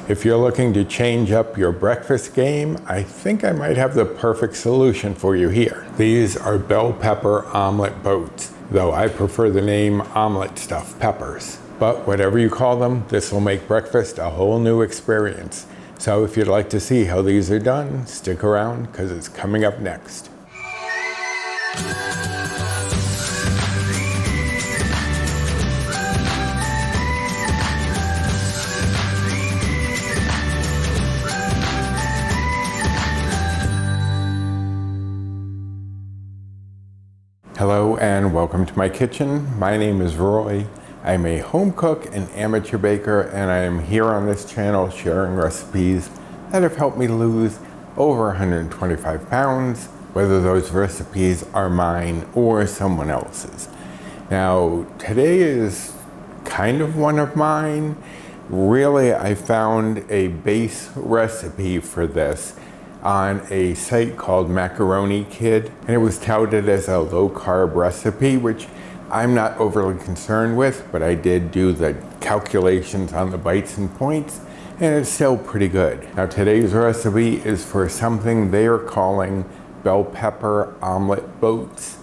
If you're looking to change up your breakfast game, I think I might have the perfect solution for you here. These are bell pepper omelet boats, though I prefer the name omelet stuffed peppers. But whatever you call them, this will make breakfast a whole new experience. So if you'd like to see how these are done, stick around because it's coming up next. Hello and welcome to my kitchen. My name is Roy. I'm a home cook and amateur baker, and I am here on this channel sharing recipes that have helped me lose over 125 pounds, whether those recipes are mine or someone else's. Now, today is kind of one of mine. Really, I found a base recipe for this on a site called Macaroni Kid, and it was touted as a low-carb recipe, which I'm not overly concerned with, but I did do the calculations on the bites and points, and it's still pretty good. Now, today's recipe is for something they are calling bell pepper omelet boats.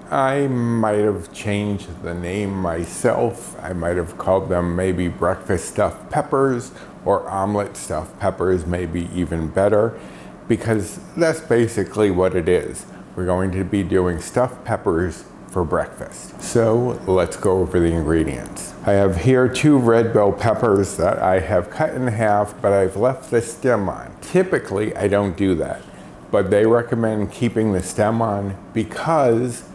I might have changed the name myself. I might have called them maybe breakfast stuffed peppers, or omelet stuffed peppers, maybe even better, because that's basically what it is. We're going to be doing stuffed peppers for breakfast. So let's go over the ingredients. I have here 2 red bell peppers that I have cut in half, but I've left the stem on. Typically, I don't do that, but they recommend keeping the stem on because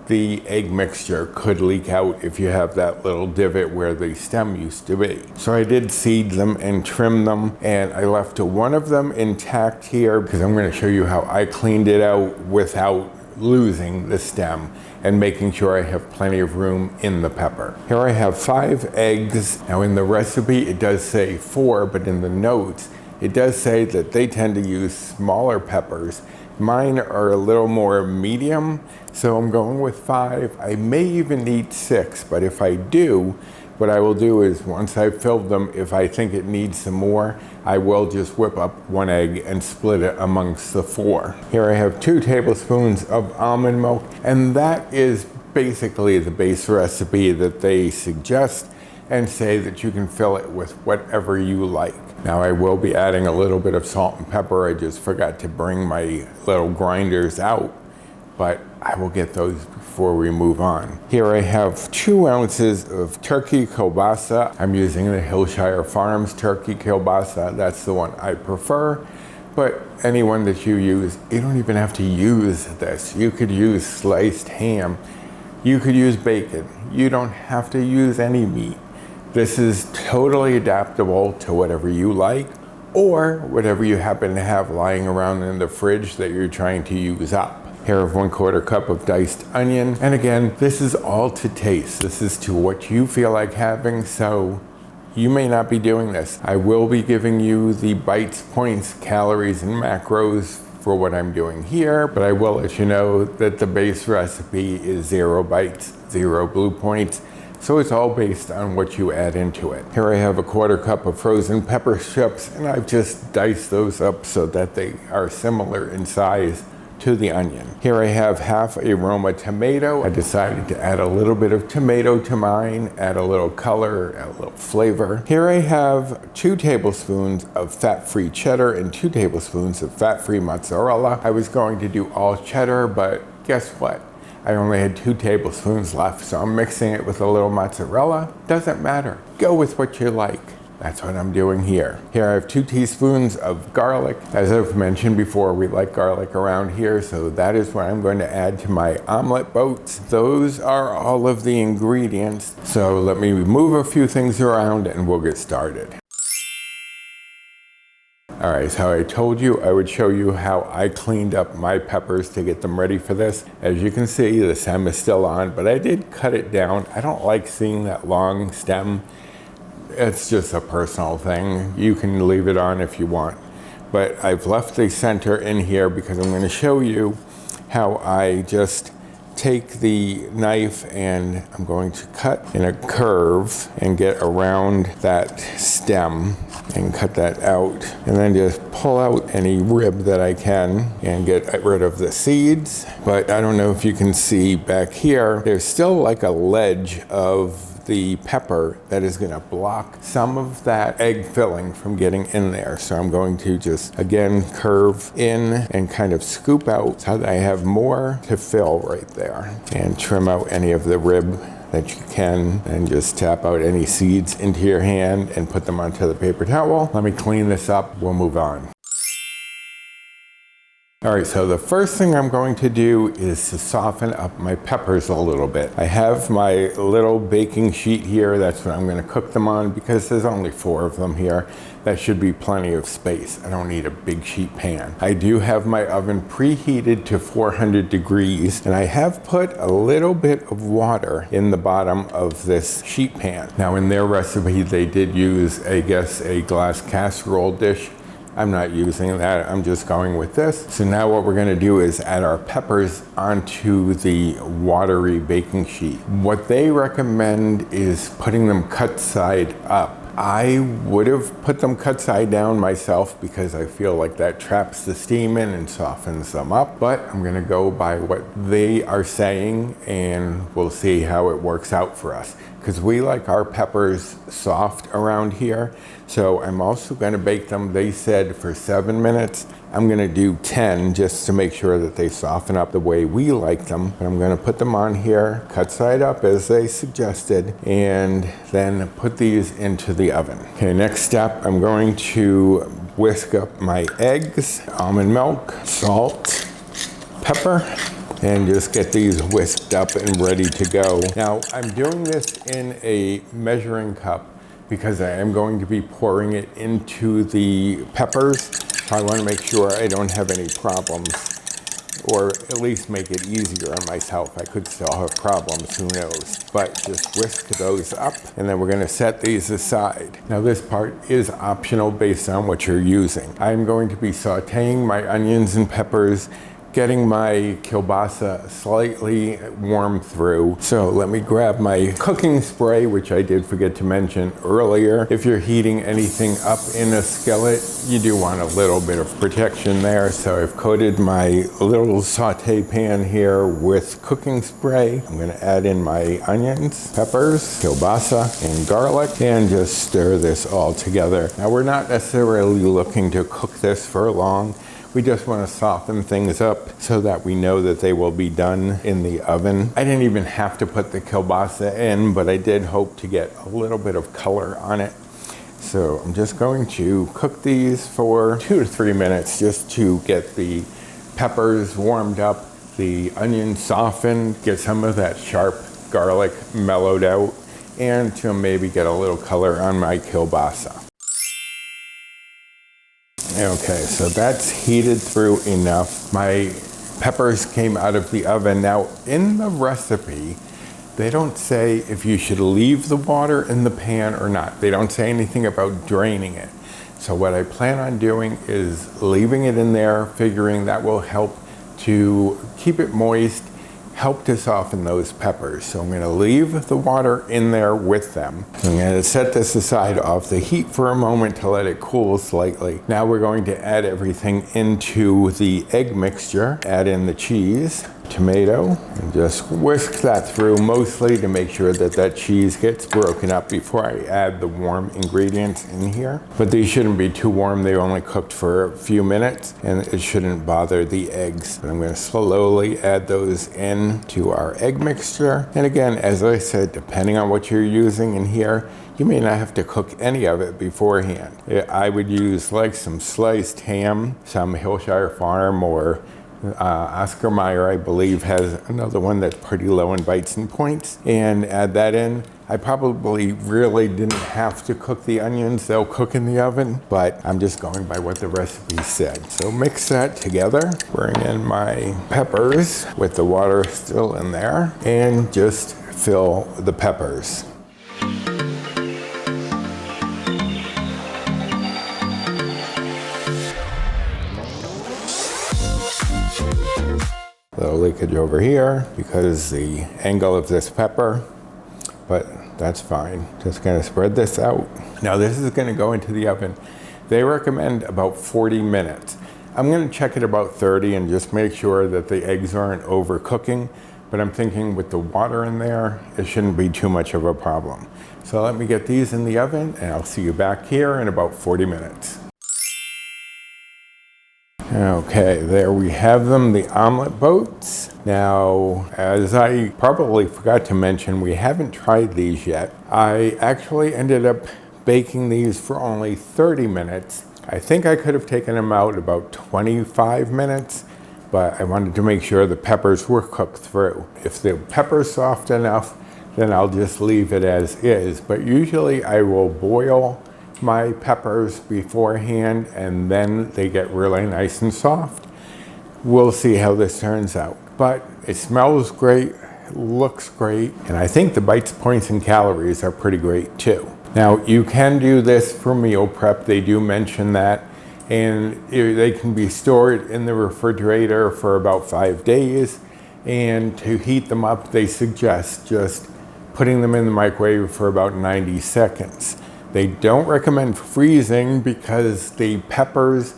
the egg mixture could leak out if you have that little divot where the stem used to be. So I did seed them and trim them, and I left one of them intact here because I'm going to show you how I cleaned it out without losing the stem and making sure I have plenty of room in the pepper. Here I have 5 eggs. Now in the recipe it does say 4, but in the notes it does say that they tend to use smaller peppers. Mine are a little more medium, so I'm going with 5. I may even need 6, but if I do, what I will do is once I've filled them, if I think it needs some more, I will just whip up 1 egg and split it amongst the 4. Here I have 2 tablespoons of almond milk, and that is basically the base recipe that they suggest and say that you can fill it with whatever you like. Now I will be adding a little bit of salt and pepper. I just forgot to bring my little grinders out, but I will get those before we move on. Here I have 2 ounces of turkey kielbasa. I'm using the Hillshire Farms turkey kielbasa. That's the one I prefer, but any one that you use, you don't even have to use this. You could use sliced ham. You could use bacon. You don't have to use any meat. This is totally adaptable to whatever you like or whatever you happen to have lying around in the fridge that you're trying to use up. Here I have 1/4 cup of diced onion. And again, this is all to taste. This is to what you feel like having, so you may not be doing this. I will be giving you the bites, points, calories, and macros for what I'm doing here, but I will let you know that the base recipe is 0 bites, 0 blue points. So it's all based on what you add into it. Here I have 1/4 cup of frozen pepper strips, and I've just diced those up so that they are similar in size to the onion. Here I have half a Roma tomato. I decided to add a little bit of tomato to mine, add a little color, add a little flavor. Here I have 2 tablespoons of fat-free cheddar and 2 tablespoons of fat-free mozzarella. I was going to do all cheddar, but guess what? I only had 2 tablespoons left, so I'm mixing it with a little mozzarella. Doesn't matter. Go with what you like. That's what I'm doing here. Here I have 2 teaspoons of garlic. As I've mentioned before, we like garlic around here, so that is what I'm going to add to my omelet boats. Those are all of the ingredients. So let me move a few things around and we'll get started. All right, so I told you I would show you how I cleaned up my peppers to get them ready for this. As you can see, the stem is still on, but I did cut it down. I don't like seeing that long stem. It's just a personal thing. You can leave it on if you want. But I've left the center in here because I'm going to show you how I just take the knife and I'm going to cut in a curve and get around that stem and cut that out. And then just pull out any rib that I can and get rid of the seeds. But I don't know if you can see back here, there's still like a ledge of the pepper that is going to block some of that egg filling from getting in there. So I'm going to just again curve in and kind of scoop out so that I have more to fill right there, and trim out any of the rib that you can, and just tap out any seeds into your hand and put them onto the paper towel. Let me clean this up, we'll move on. All right, so the first thing I'm going to do is to soften up my peppers a little bit. I have my little baking sheet here. That's what I'm going to cook them on because there's only 4 of them here. That should be plenty of space. I don't need a big sheet pan. I do have my oven preheated to 400 degrees, and I have put a little bit of water in the bottom of this sheet pan. Now in their recipe, they did use, I guess, a glass casserole dish. I'm not using that, I'm just going with this. So now what we're gonna do is add our peppers onto the watery baking sheet. What they recommend is putting them cut side up. I would have put them cut side down myself because I feel like that traps the steam in and softens them up, but I'm gonna go by what they are saying and we'll see how it works out for us, because we like our peppers soft around here. So I'm also gonna bake them, they said, for 7 minutes. I'm gonna do 10 just to make sure that they soften up the way we like them. And I'm gonna put them on here, cut side up as they suggested, and then put these into the oven. Okay, next step, I'm going to whisk up my eggs, almond milk, salt, pepper, and just get these whisked up and ready to go. Now, I'm doing this in a measuring cup because I am going to be pouring it into the peppers. So I want to make sure I don't have any problems, or at least make it easier on myself. I could still have problems, who knows. But just whisk those up, and then we're going to set these aside. Now this part is optional based on what you're using. I'm going to be sauteing my onions and peppers, getting my kielbasa slightly warm through. So let me grab my cooking spray, which I did forget to mention earlier. If you're heating anything up in a skillet, you do want a little bit of protection there. So I've coated my little saute pan here with cooking spray. I'm gonna add in my onions, peppers, kielbasa, and garlic, and just stir this all together. Now we're not necessarily looking to cook this for long. We just want to soften things up so that we know that they will be done in the oven. I didn't even have to put the kielbasa in, but I did hope to get a little bit of color on it. So I'm just going to cook these for 2 to 3 minutes just to get the peppers warmed up, the onions softened, get some of that sharp garlic mellowed out, and to maybe get a little color on my kielbasa. Okay, so that's heated through enough. My peppers came out of the oven. Now, in the recipe, they don't say if you should leave the water in the pan or not. They don't say anything about draining it. So what I plan on doing is leaving it in there, figuring that will help to keep it moist, help to soften those peppers. So I'm gonna leave the water in there with them. I'm gonna set this aside off the heat for a moment to let it cool slightly. Now we're going to add everything into the egg mixture. Add in the cheese, tomato, and just whisk that through mostly to make sure that that cheese gets broken up before I add the warm ingredients in here. But these shouldn't be too warm. They only cooked for a few minutes and it shouldn't bother the eggs. But I'm going to slowly add those in to our egg mixture. And again, as I said, depending on what you're using in here, you may not have to cook any of it beforehand. I would use like some sliced ham, some Hillshire Farm, or Oscar Mayer, I believe, has another one that's pretty low in bites and points, and add that in. I probably really didn't have to cook the onions. They'll cook in the oven, but I'm just going by what the recipe said. So mix that together, bring in my peppers with the water still in there, and just fill the peppers. A little leakage over here because the angle of this pepper, but That's fine. Just gonna spread this out. Now this is gonna go into the oven. They recommend about 40 minutes. I'm gonna check it about 30 and just make sure that the eggs aren't overcooking, but I'm thinking with the water in there, it shouldn't be too much of a problem. So let me get these in the oven and I'll see you back here in about 40 minutes. Okay, there we have them, the omelet boats. Now, as I probably forgot to mention, we haven't tried these yet. I actually ended up baking these for only 30 minutes. I think I could have taken them out about 25 minutes, but I wanted to make sure the peppers were cooked through. If the pepper's soft enough, then I'll just leave it as is. But usually I will boil my peppers beforehand and then they get really nice and soft. We'll see how this turns out. But it smells great, looks great, and I think the bites, points, and calories are pretty great too. Now you can do this for meal prep, they do mention that, and they can be stored in the refrigerator for about 5 days, and to heat them up they suggest just putting them in the microwave for about 90 seconds. They don't recommend freezing because the peppers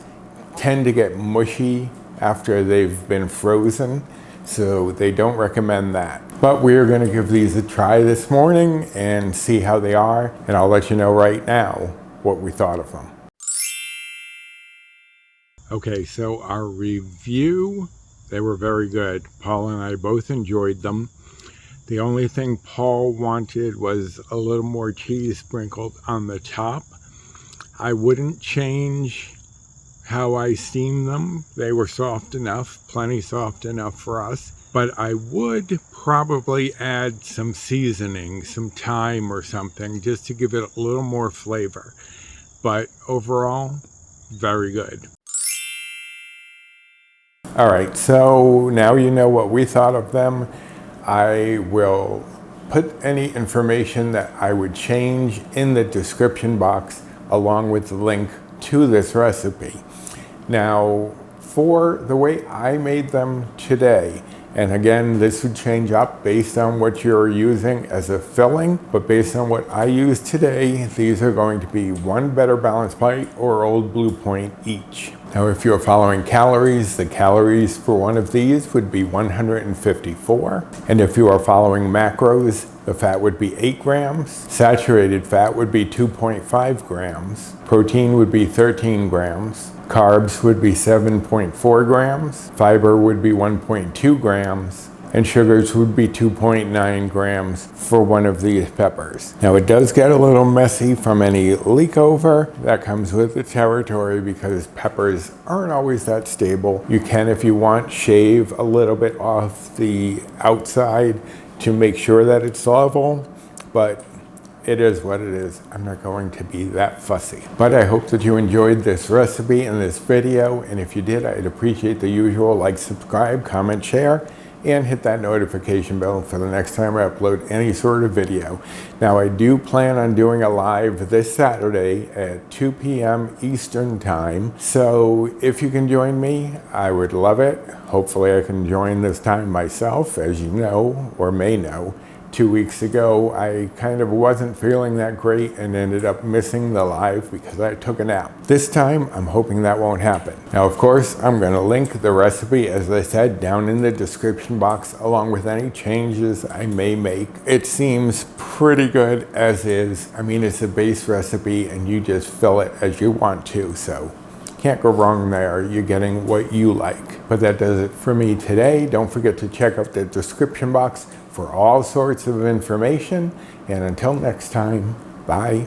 tend to get mushy after they've been frozen, so they don't recommend that. But we're gonna give these a try this morning and see how they are, and I'll let you know right now what we thought of them. Okay, so our review, they were very good. Paul and I both enjoyed them. The only thing Paul wanted was a little more cheese sprinkled on the top. I wouldn't change how I steamed them. They were soft enough, plenty soft enough for us. But I would probably add some seasoning, some thyme or something, just to give it a little more flavor. But overall, very good. All right, so now you know what we thought of them. I will put any information that I would change in the description box along with the link to this recipe. Now, for the way I made them today, and again, this would change up based on what you're using as a filling, but based on what I use today, these are going to be 1 Better Balanced Bite or Old Blue Point each. Now, if you're following calories, the calories for one of these would be 154. And if you are following macros, the fat would be 8 grams. Saturated fat would be 2.5 grams. Protein would be 13 grams. Carbs would be 7.4 grams. Fiber would be 1.2 grams. And sugars would be 2.9 grams for one of these peppers. Now it does get a little messy from any leak over. That comes with the territory because peppers aren't always that stable. You can, if you want, shave a little bit off the outside to make sure that it's level, but it is what it is. I'm not going to be that fussy. But I hope that you enjoyed this recipe and this video, and if you did, I'd appreciate the usual like, subscribe, comment, share, and hit that notification bell for the next time I upload any sort of video. Now, I do plan on doing a live this Saturday at 2 p.m. Eastern time, so if you can join me, I would love it. Hopefully I can join this time myself. As you know, or may know, 2 weeks ago, I kind of wasn't feeling that great and ended up missing the live because I took a nap. This time, I'm hoping that won't happen. Now, of course, I'm gonna link the recipe, as I said, down in the description box, along with any changes I may make. It seems pretty good as is. I mean, it's a base recipe and you just fill it as you want to, so can't go wrong there. You're getting what you like. But that does it for me today. Don't forget to check out the description box for all sorts of information. And until next time, bye.